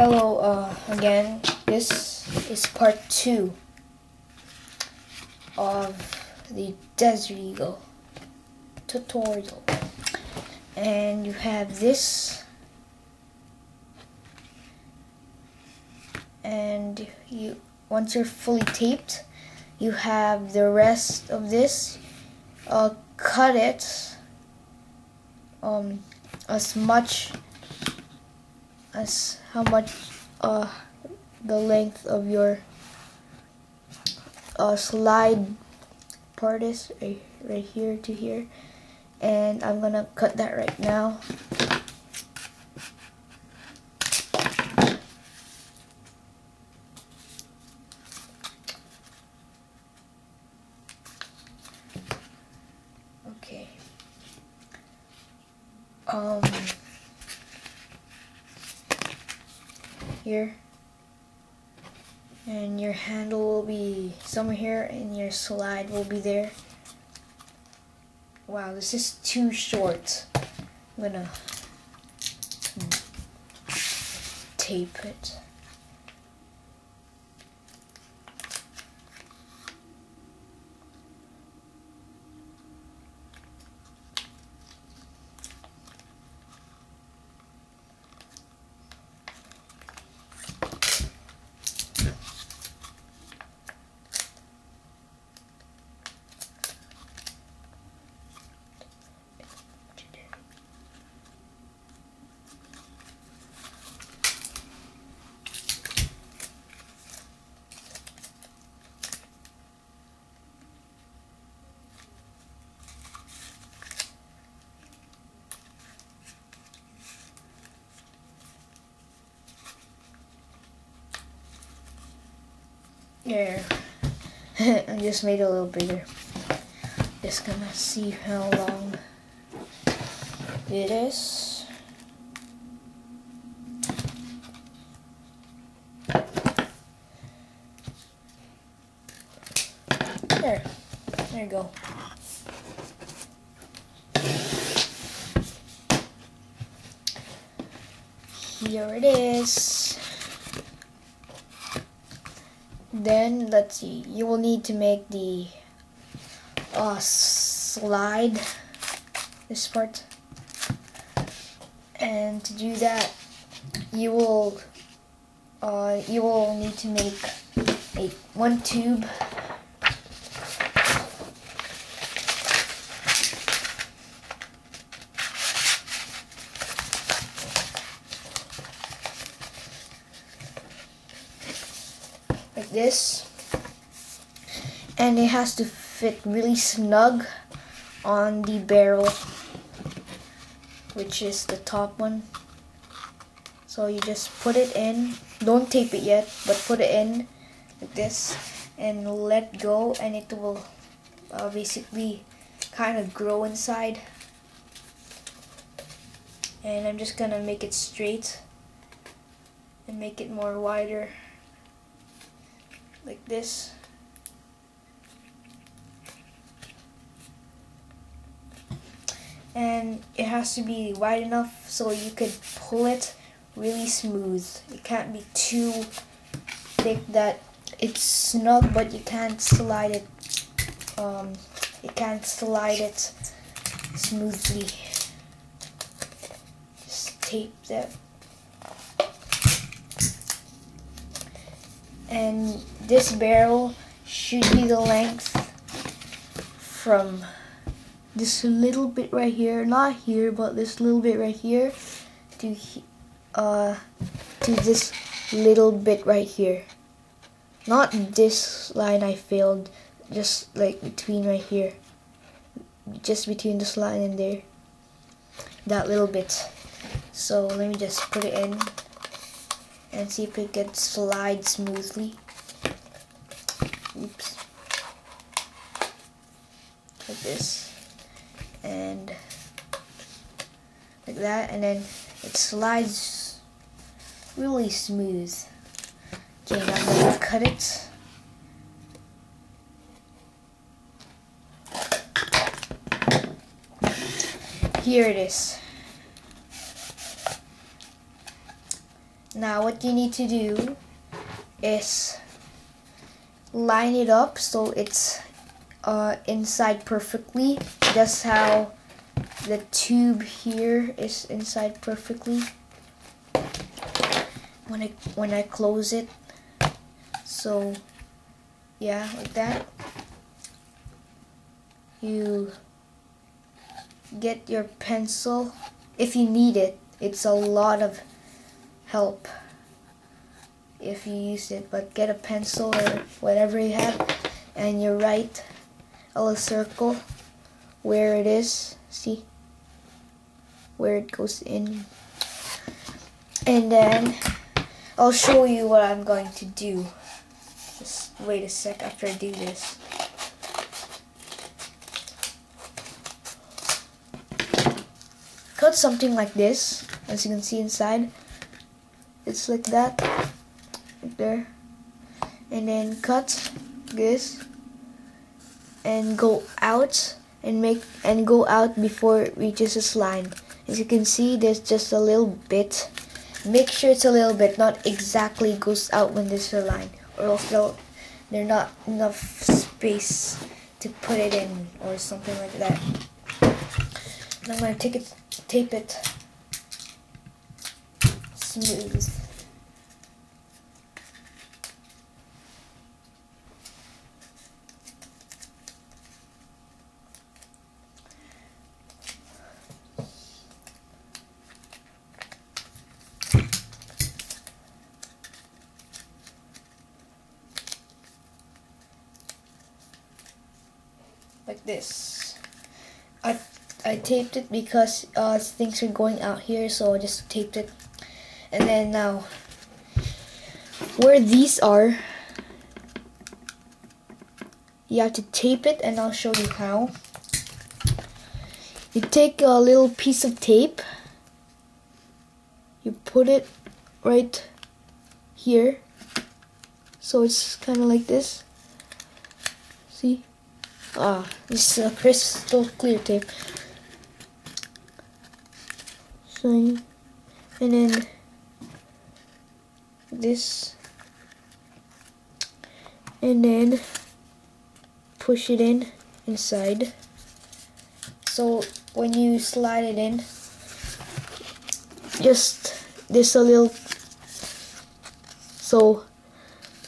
Hello again. This is part 2 of the Desert Eagle tutorial. And you have this, and once you're fully taped, you have the rest of this. Cut it as much as how much the length of your slide part is, right here to here, and I'm gonna cut that right now. Okay. Here, and your handle will be somewhere here, and your slide will be there. Wow, this is too short. I'm gonna tape it. There. I just made it a little bigger. Just gonna see how long it is. There you go. Here it is. Then let's see, you will need to make the slide, this part, and to do that you will need to make one tube. Like this, and it has to fit really snug on the barrel, which is the top one. So you just put it in, don't tape it yet, but put it in like this and let go, and it will basically kind of grow inside. And I'm just gonna make it straight and make it more wider, like this. And it has to be wide enough so you could pull it really smooth. It can't be too thick that it's snug, but you can't slide it. You can't slide it smoothly. Just tape that. And this barrel should be the length from this little bit right here, not here, but this little bit right here, to this little bit right here. Not this line I failed, just like between right here, just between this line and there, that little bit. So let me just put it in and see if it can slide smoothly. Oops. Like this. And like that, and then it slides really smooth. Okay, now I'm gonna cut it. Here it is. Now what you need to do is line it up so it's inside perfectly, just how the tube here is inside perfectly. When I close it, so yeah, like that. You get your pencil if you need it. It's a lot of help if you use it, but get a pencil or whatever you have, and you write a little circle where it is. See where it goes in, and then I'll show you what I'm going to do. Just wait a sec after I do this. Cut something like this, as you can see inside. It's like that, right there, and then cut this and go out and go out before it reaches this line. As you can see, there's just a little bit. Make sure it's a little bit, not exactly goes out when there's a line, or else there's not enough space to put it in or something like that. And I'm gonna tape it smooth. Like this. I taped it because things are going out here, so I just taped it. And then now, where these are, you have to tape it, and I'll show you how. You take a little piece of tape, you put it right here, so it's kind of like this. See? This is a crystal clear tape. So, and then this, and then push it in inside. So when you slide it in, just this a little, so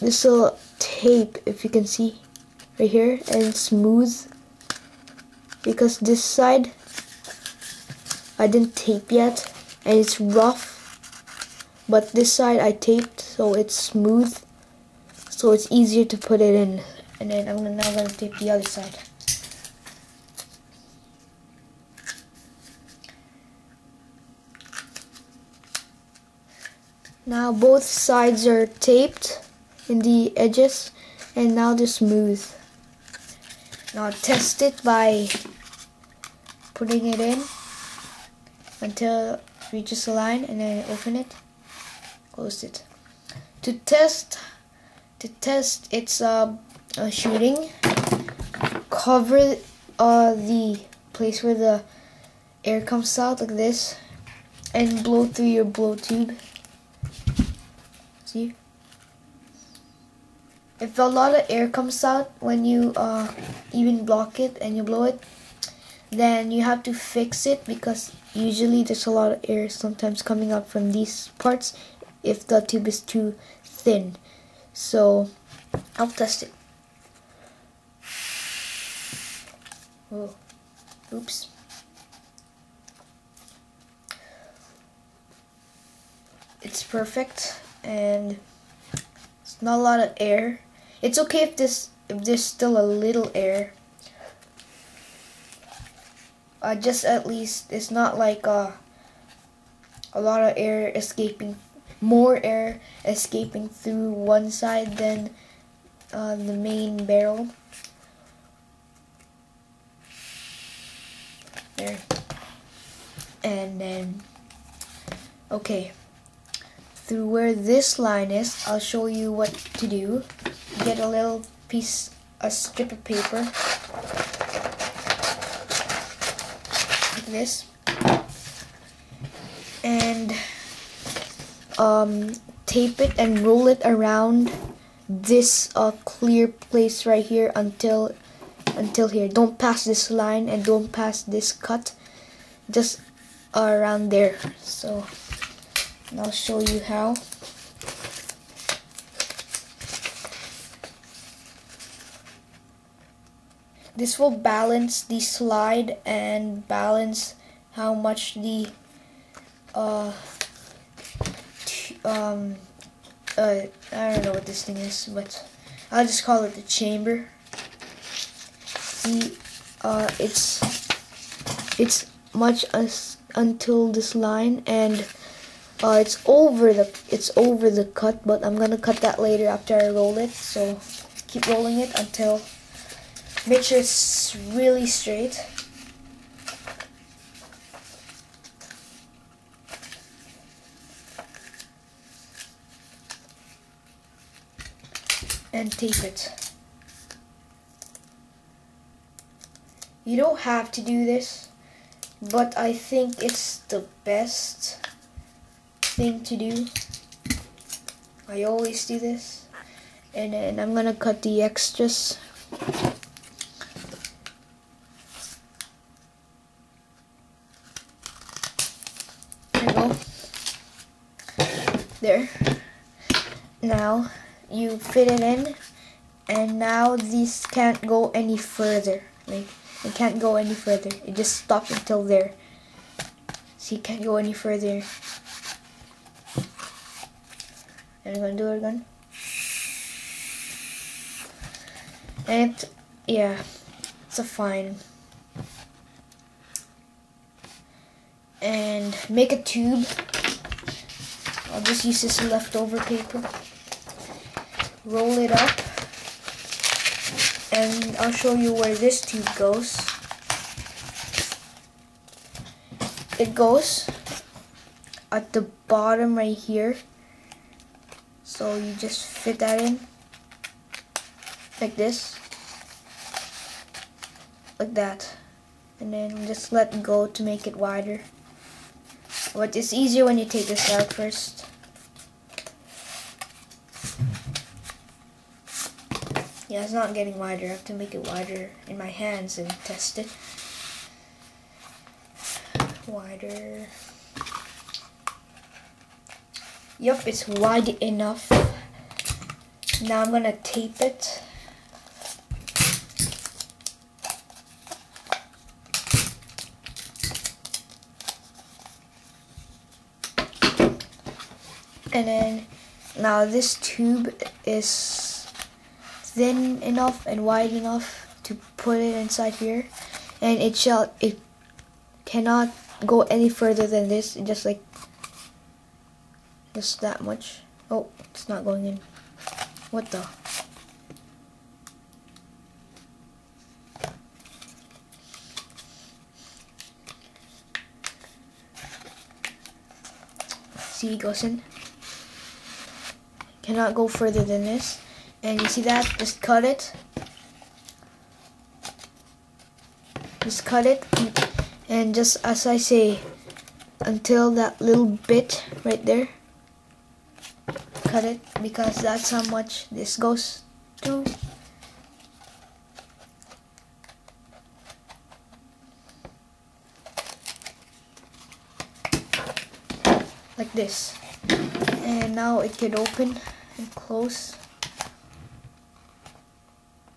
this little tape, if you can see right here, and smooth, because this side I didn't tape yet and it's rough, but this side I taped, so it's smooth, so it's easier to put it in. And then I'm now gonna tape the other side. Now both sides are taped in the edges, and now they're smooth. Now test it by putting it in until it reaches a line, and then open it, close it. To test its shooting, cover the place where the air comes out like this, and blow through your blow tube. See? If a lot of air comes out when you even block it and you blow it, then you have to fix it, because usually there's a lot of air sometimes coming out from these parts if the tube is too thin. So I'll test it. Oh, oops. It's perfect, and it's not a lot of air. It's okay if there's still a little air. Just at least it's not like a lot of air escaping, more air escaping through one side than the main barrel. There. And then, okay, through where this line is, I'll show you what to do. Get a little piece, a strip of paper, like this, and tape it and roll it around this clear place right here until here. Don't pass this line and don't pass this cut, just around there. So I'll show you how. This will balance the slide and balance how much the I don't know what this thing is, but I'll just call it the chamber. See, it's much until this line, and it's over the cut, but I'm gonna cut that later after I roll it. So keep rolling it until make sure it's really straight. And tape it. You don't have to do this, but I think it's the best thing to do. I always do this. And then I'm gonna cut the extras. There you go. There. Now you fit it in, and now these can't go any further. Like, it can't go any further. It just stopped until there. So you can't go any further. And I'm gonna do it again. And yeah, it's a fine. And make a tube. I'll just use this leftover paper. Roll it up, and I'll show you where this tube goes. It goes at the bottom right here, so you just fit that in like this, like that, and then just let go to make it wider. But it's easier when you take this out first. Yeah, it's not getting wider. I have to make it wider in my hands and test it. Wider. Yup, it's wide enough. Now I'm gonna tape it. And then now this tube is thin enough and wide enough to put it inside here, and it cannot go any further than this. Just that much. Oh, it's not going in. What the? See, it goes in. Cannot go further than this. And you see that? Just cut it. Just cut it. And just as I say, until that little bit right there. Cut it, because that's how much this goes to. Like this. And now it can open and close.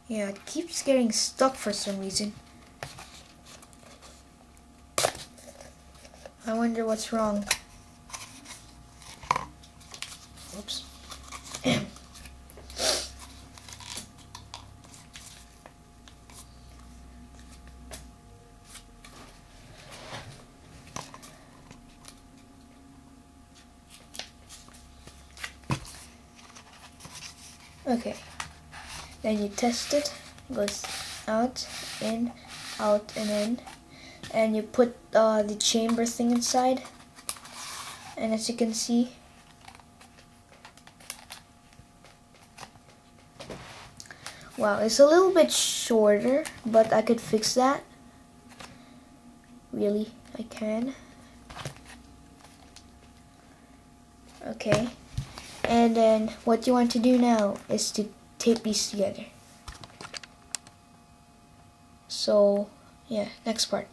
Yeah, it keeps getting stuck for some reason. I wonder what's wrong. Oops. Okay. Then you test it. Goes out, in, out, and in. And you put the chamber thing inside. And as you can see, wow, it's a little bit shorter, but I could fix that. Really, I can. Okay. And then what you want to do now is to tape these together. So yeah, next part.